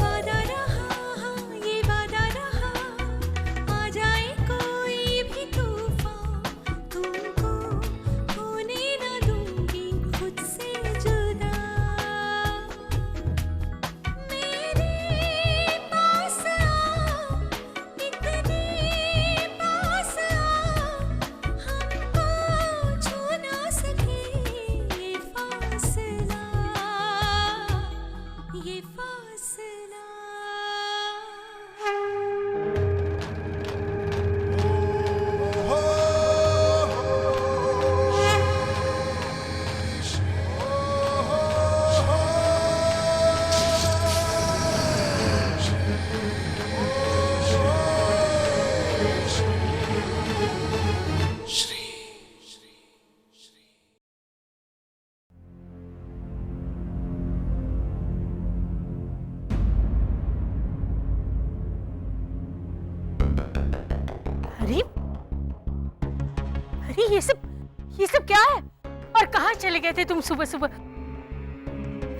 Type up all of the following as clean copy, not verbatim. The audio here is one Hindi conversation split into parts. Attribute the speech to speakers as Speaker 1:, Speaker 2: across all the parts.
Speaker 1: वादा रहा, हाँ ये वादा रहा, आ जाए कोई भी तूफान, तुमको होने न दूंगी खुद से जुदा। मेरे पास आओ, इतने पास आओ, हमको छू ना सके ये फासला, ये फासला।
Speaker 2: अरे अरे ये सब क्या है? और कहाँ चले गए थे तुम सुबह सुबह?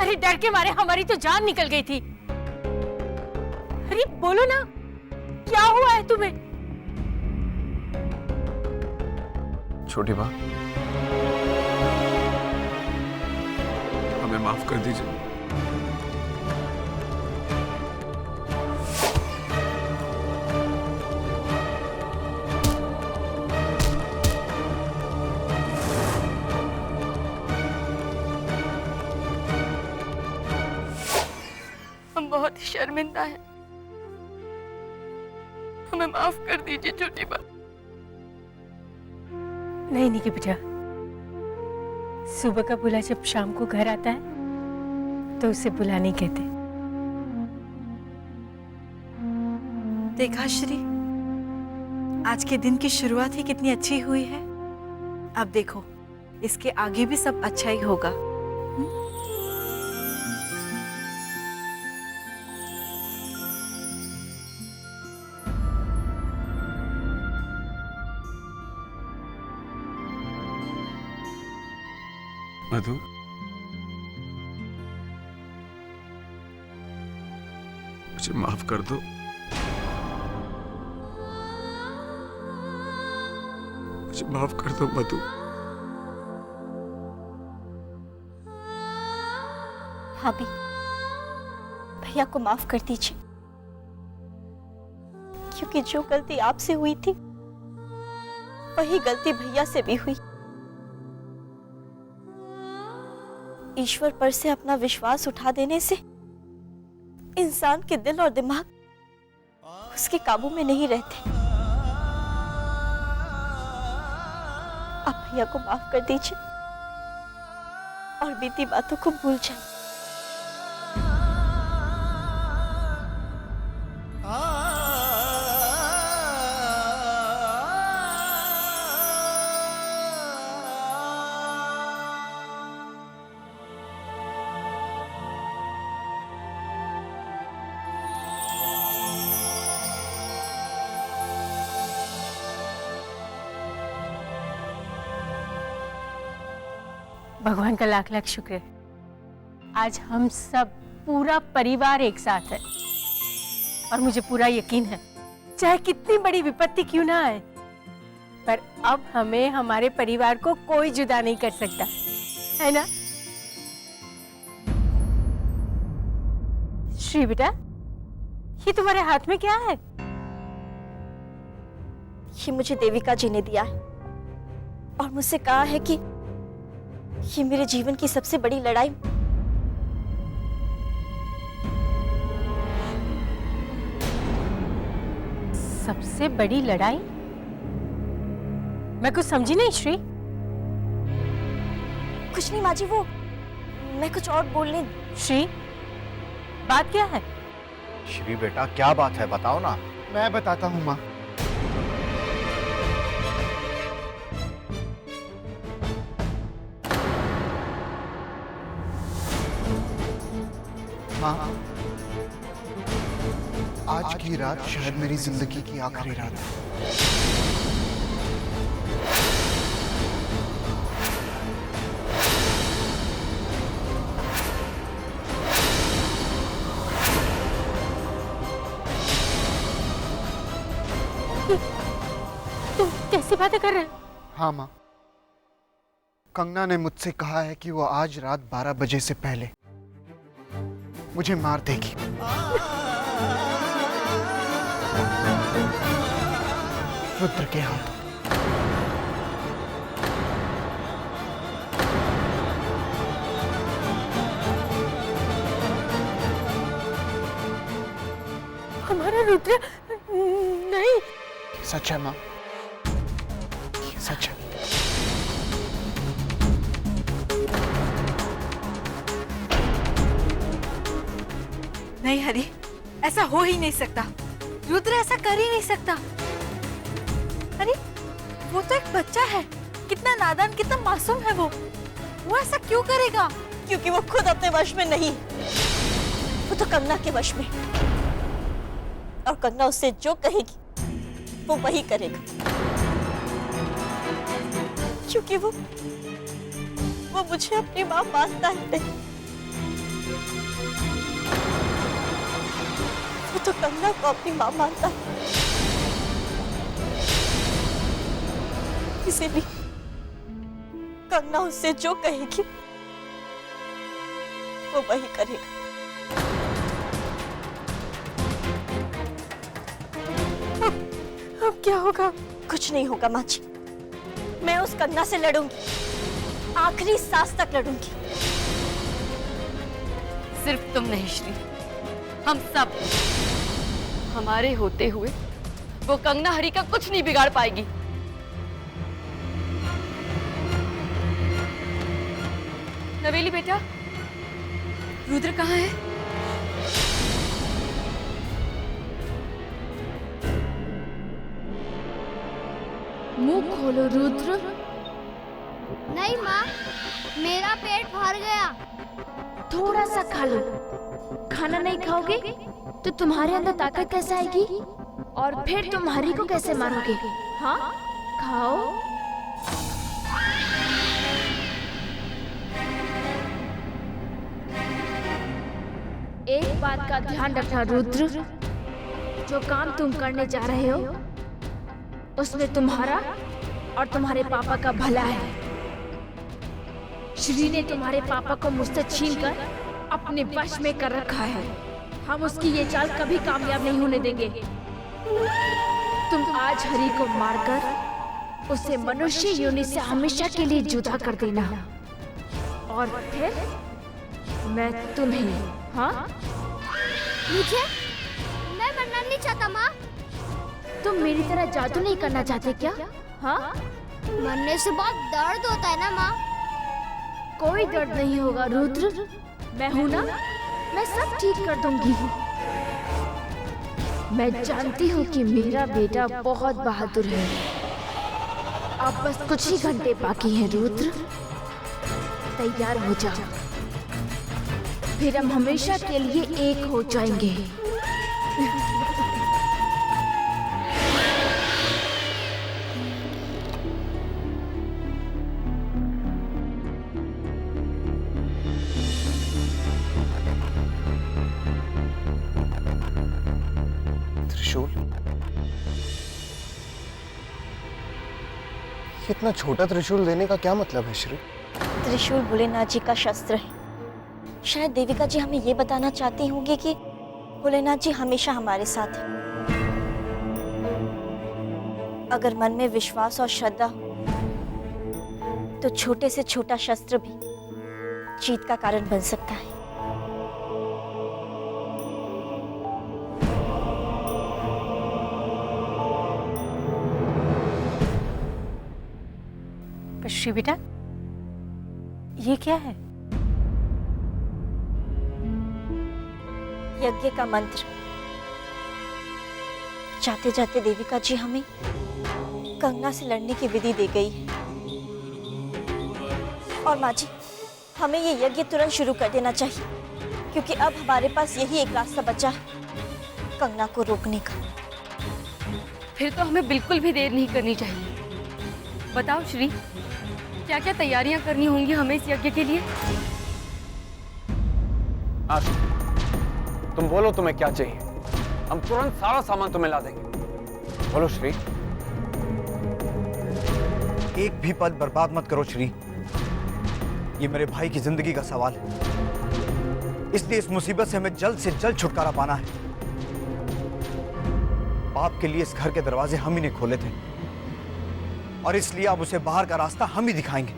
Speaker 2: अरे डर के मारे हमारी तो जान निकल गई थी। अरे बोलो ना, क्या हुआ है तुम्हें?
Speaker 3: छोटी माँ, हमें माफ कर दीजिए।
Speaker 2: हम बहुत ही शर्मिंदा हैं। हमें माफ कर दीजिए छोटी माँ। नहीं निकी बेटा, सुबह का बुला जब शाम को घर आता है तो उसे बुला नहीं कहते।
Speaker 4: देखा श्री, आज के दिन की शुरुआत ही कितनी अच्छी हुई है। अब देखो, इसके आगे भी सब अच्छा ही होगा।
Speaker 3: मधु, मुझे माफ कर दो। मुझे माफ कर दो मधु।
Speaker 5: भाभी, भैया को माफ कर दीजिए, क्योंकि जो गलती आपसे हुई थी वही गलती भैया से भी हुई। ईश्वर पर से अपना विश्वास उठा देने से इंसान के दिल और दिमाग उसके काबू में नहीं रहते। आप भैया को माफ कर दीजिए और बीती बातों को भूल जाइए।
Speaker 2: भगवान का लाख लाख शुक्र है, आज हम सब पूरा परिवार एक साथ है। और मुझे पूरा यकीन है, चाहे कितनी बड़ी विपत्ति क्यों ना आए, पर अब हमें हमारे परिवार को कोई जुदा नहीं कर सकता, है ना? श्री बेटा, ये तुम्हारे हाथ में क्या है?
Speaker 5: ये मुझे देविका जी ने दिया है और मुझसे कहा है कि ये मेरे जीवन की सबसे बड़ी लड़ाई।
Speaker 2: सबसे बड़ी लड़ाई? मैं कुछ समझी नहीं श्री।
Speaker 5: कुछ नहीं माँ जी, वो मैं कुछ और बोलने।
Speaker 2: श्री, बात क्या है?
Speaker 6: श्री बेटा, क्या बात है, बताओ ना।
Speaker 7: मैं बताता हूँ माँ। माँ, आज की रात शायद मेरी जिंदगी की आखिरी रात है।
Speaker 2: कैसी बातें कर रहे हैं?
Speaker 7: हाँ माँ, कंगना ने मुझसे कहा है कि वो आज रात 12 बजे से पहले मुझे मार देगी। रुद्र के हाथ।
Speaker 2: हमारा रुद्र नहीं।
Speaker 7: सच है माँ, सच है।
Speaker 4: नहीं हरी, ऐसा हो ही नहीं सकता। रुद्र ऐसा कर ही नहीं सकता। अरे वो तो एक बच्चा है, कितना नादान, कितना मासूम है वो ऐसा क्यों करेगा?
Speaker 5: क्योंकि वो खुद अपने वश में नहीं, वो तो कंगना के वश में। और कंगना उससे जो कहेगी वो वही करेगा, क्योंकि वो मुझे अपनी मां मानता ही नहीं। वो तो कंगना को अपनी मां मानता है, इसीलिए कंगना उससे जो कहेगी वो वही करेगा।
Speaker 2: अब क्या होगा?
Speaker 5: कुछ नहीं होगा माँ जी, मैं उस कंगना से लड़ूंगी, आखिरी सांस तक लड़ूंगी।
Speaker 8: सिर्फ तुम नहीं श्री, हम सब। हमारे होते हुए वो कंगना हरी का कुछ नहीं बिगाड़ पाएगी। नवेली बेटा, रुद्र कहाँ है?
Speaker 9: मुंह खोलो रुद्र। नहीं माँ, मेरा पेट भर गया। थोड़ा सा खा लो। खाना नहीं खाओगे तो तुम्हारे अंदर ताकत कैसे आएगी? और फिर तुम हरी को कैसे मारोगे? हाँ, खाओ। एक बात का ध्यान रखना रुद्र, जो काम तुम करने जा रहे हो उसमें तुम्हारा और तुम्हारे पापा का भला है। श्री ने तुम्हारे पापा को मुझसे छीनकर अपने वश में कर रखा है। हम उसकी ये चाल कभी कामयाब नहीं होने देंगे। तुम आज हरी को मारकर उसे मनुष्य योनि से हमेशा के लिए जुदा कर देना, और फिर मैं तुम्हें। हाँ, मुझे? मैं मरना नहीं चाहता माँ। तुम मेरी तरह जादू नहीं करना चाहते क्या? हाँ? मरने से बहुत दर्द होता है ना माँ। कोई दर्द नहीं होगा रुद्र, मैं हूँ ना, मैं सब ठीक कर दूंगी। मैं जानती हूँ कि मेरा बेटा बहुत बहादुर है। अब बस कुछ ही घंटे बाकी हैं रुद्र, तैयार हो जाओ, फिर हम हमेशा के लिए एक हो जाएंगे।
Speaker 7: त्रिशूल? इतना छोटा त्रिशूल देने का क्या मतलब है श्री?
Speaker 5: त्रिशूल भोलेनाथ जी का शस्त्र है। शायद देविका जी हमें ये बताना चाहती होंगी कि भोलेनाथ जी हमेशा हमारे साथ हैं। अगर मन में विश्वास और श्रद्धा हो तो छोटे से छोटा शस्त्र भी जीत का कारण बन सकता है।
Speaker 2: पर श्री बेटा, ये क्या है?
Speaker 5: यज्ञ का मंत्र। जाते जाते देविका जी हमें कंगना से लड़ने की विधि दे गई है। और माँ जी, हमें ये यज्ञ तुरंत शुरू कर देना चाहिए, क्योंकि अब हमारे पास यही एक रास्ता बचा है कंगना को रोकने का।
Speaker 8: फिर तो हमें बिल्कुल भी देर नहीं करनी चाहिए। बताओ श्री, क्या क्या तैयारियां करनी होंगी हमें इस यज्ञ के लिए?
Speaker 6: तुम बोलो तुम्हें क्या चाहिए, हम तुरंत सारा सामान तुम्हें ला देंगे। बोलो श्री। एक भी पल बर्बाद मत करो श्री। ये मेरे भाई की जिंदगी का सवाल है, इसलिए इस मुसीबत से हमें जल्द से जल्द छुटकारा पाना है। बाप के लिए इस घर के दरवाजे हम ही ने खोले थे और इसलिए अब उसे बाहर का रास्ता हम ही दिखाएंगे।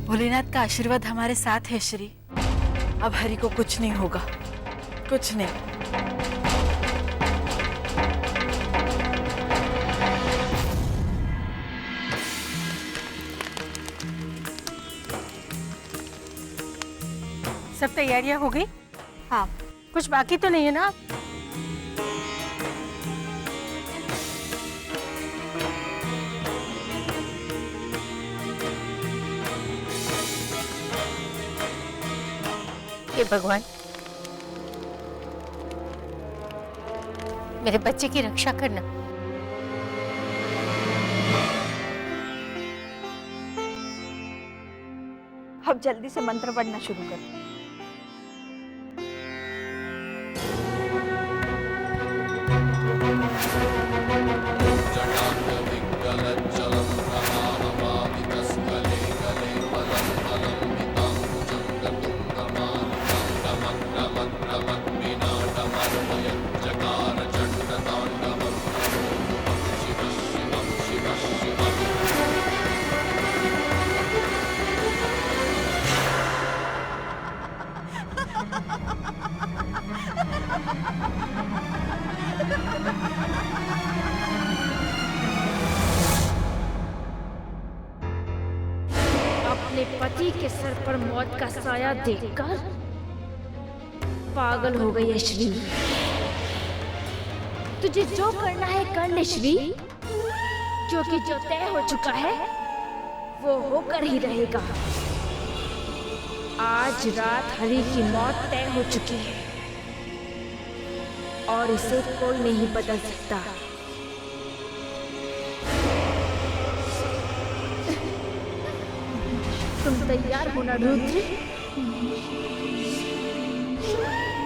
Speaker 4: भोलेनाथ का आशीर्वाद हमारे साथ है श्री। अब हरि को कुछ नहीं होगा, कुछ नहीं।
Speaker 2: सब तैयारियां हो गई?
Speaker 5: हाँ।
Speaker 2: कुछ बाकी तो नहीं है ना? हे भगवान, मेरे बच्चे की रक्षा करना।
Speaker 5: अब जल्दी से मंत्र पढ़ना शुरू कर।
Speaker 9: अपने पति के सर पर मौत का साया देखकर पागल हो गई है श्री। तुझे जो करना है कर ले श्री, क्योंकि जो तय हो चुका है वो होकर ही रहेगा। आज रात हरि की मौत तय हो चुकी है और इसे कोई नहीं बदल सकता। तुम तैयार हो ना रुद्र?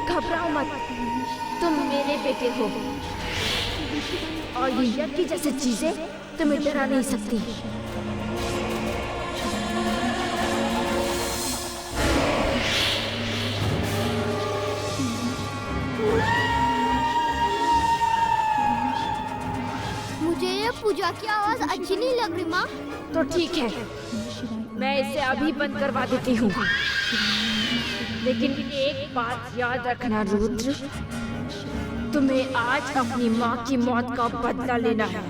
Speaker 9: घबराओ मत, तुम मेरे बेटे हो और ये यज्ञ जैसी चीजें तुम्हें डरा नहीं सकती।
Speaker 10: मुझे ये पूजा की आवाज अच्छी नहीं लग रही माँ।
Speaker 9: तो ठीक है, मैं इसे अभी बंद करवा देती हूँ, लेकिन एक बात याद रखना रुद्र, तुम्हें आज अपनी माँ की मौत का बदला लेना है।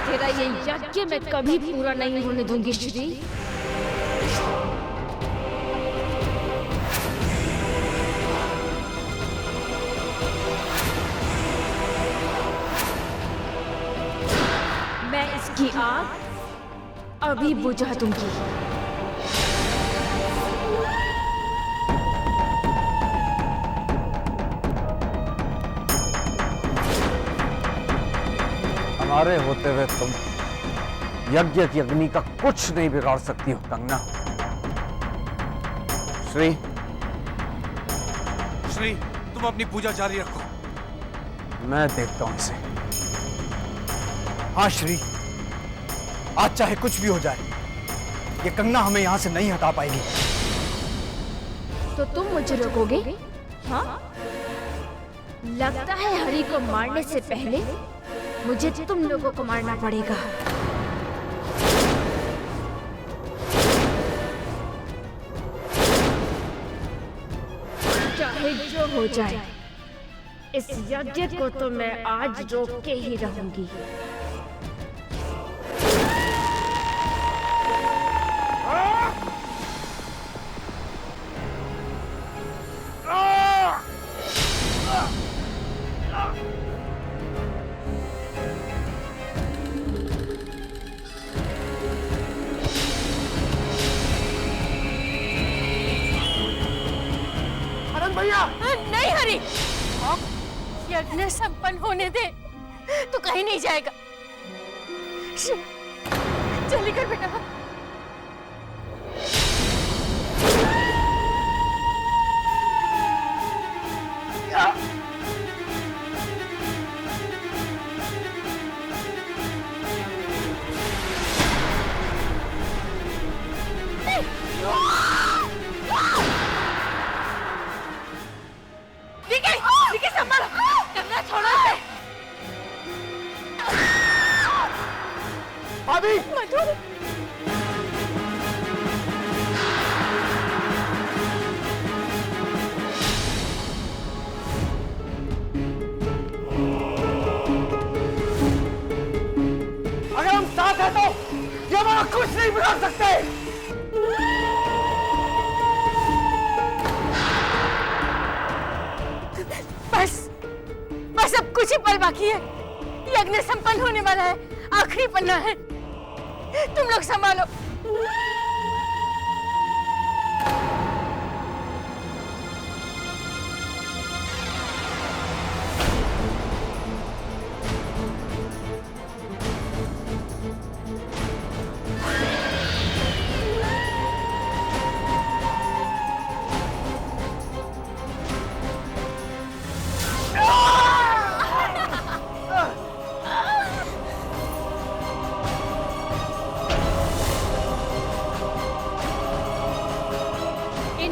Speaker 9: तेरा ये यज्ञ मैं कभी पूरा नहीं होने दूंगी श्री। मैं इसकी आग अभी बुझा दूंगी।
Speaker 6: हमारे होते हुए तुम यज्ञ की अग्नि का कुछ नहीं बिगाड़ सकती हो कंगना। श्री,
Speaker 3: श्री, तुम अपनी पूजा जारी रखो।
Speaker 6: मैं देखता हूं इसे। हाँ श्री, आज चाहे कुछ भी हो जाए, ये कंगना हमें यहां से नहीं हटा पाएगी।
Speaker 9: तो तुम मुझे रोकोगे? हाँ? लगता है हरि को मारने से पहले मुझे तुम लोगों को मारना पड़ेगा। चाहे जो हो जाए, इस यज्ञ को तो मैं आज रोक के ही रहूंगी।
Speaker 7: भैया।
Speaker 2: नहीं हरी, यज्ञ संपन्न होने दे, तू कहीं नहीं जाएगा। जल्दी कर बेटा। संभालो, कंगना छोड़ो इसे।
Speaker 7: भाभी,
Speaker 2: मधुर,
Speaker 7: अगर हम साथ हैं तो ये हमारा कुछ नहीं बिगाड़ सकते।
Speaker 2: बस अब कुछ ही पल बाकी है, यज्ञ संपन्न होने वाला है, आखिरी पन्ना है, तुम लोग संभालो।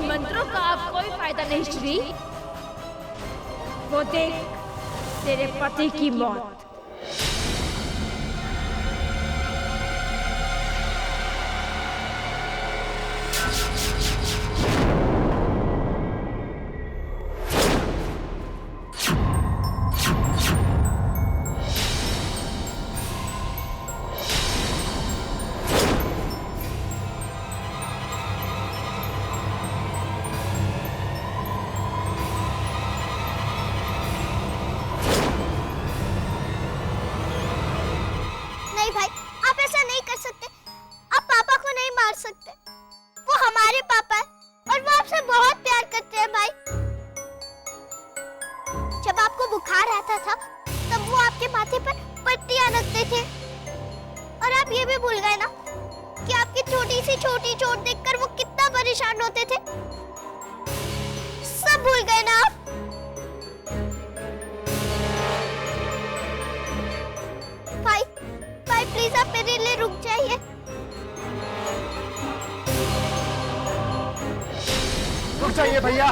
Speaker 9: मंत्रों का अब कोई फायदा नहीं श्री। वो देख तेरे पति की मौत।
Speaker 10: नहीं भाई, आप ऐसा नहीं कर सकते। आप पापा को नहीं मार सकते। वो हमारे पापा है और वो आपसे बहुत प्यार करते हैं भाई। जब आपको बुखार आता था तब वो आपके माथे पर पट्टियां रखते थे। और आप ये भी भूल गए ना कि आपकी छोटी सी छोटी चोट देखकर वो कितना परेशान होते थे। सब भूल गए ना आप? भाई भाई प्लीज आप मेरे लिए रुक जाइए।
Speaker 7: रुक जाइए भैया,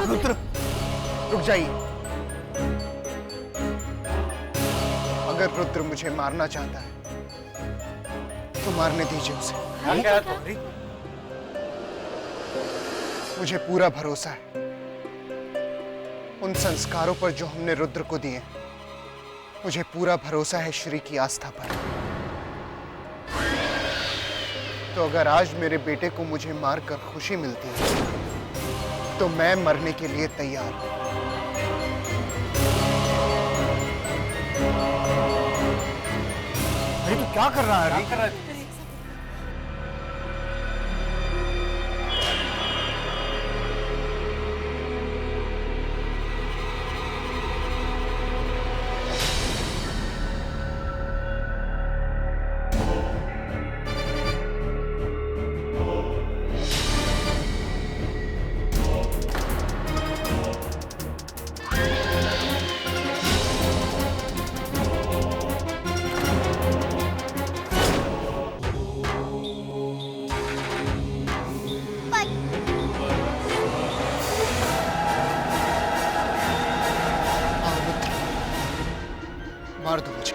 Speaker 7: रुक जाइए। अगर रुद्र मुझे मारना चाहता है तो मारने दीजिए उसे। मुझे पूरा भरोसा है उन संस्कारों पर जो हमने रुद्र को दिए। मुझे पूरा भरोसा है श्री की आस्था पर। तो अगर आज मेरे बेटे को मुझे मारकर खुशी मिलती है तो मैं मरने के लिए तैयार हूं।
Speaker 6: अरे तू क्या कर रहा है?
Speaker 7: मार दो मुझे।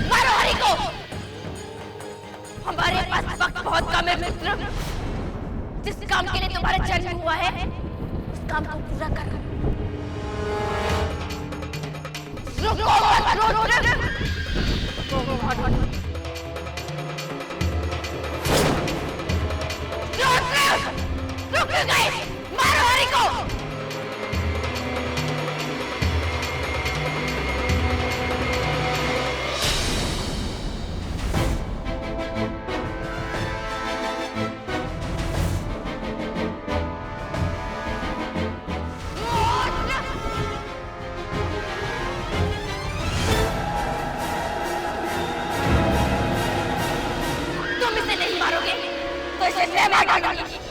Speaker 2: मारो हरि को। हमारे पास वक्त बहुत कम है मित्र। जिस काम के लिए तुम्हारा जन्म हुआ है उस काम को पूरा करो। रुको मत, रुको।
Speaker 9: भूल गए? मारो हरि को। तुम इसे नहीं मारोगे तो इसे मैं मार डालूंगी।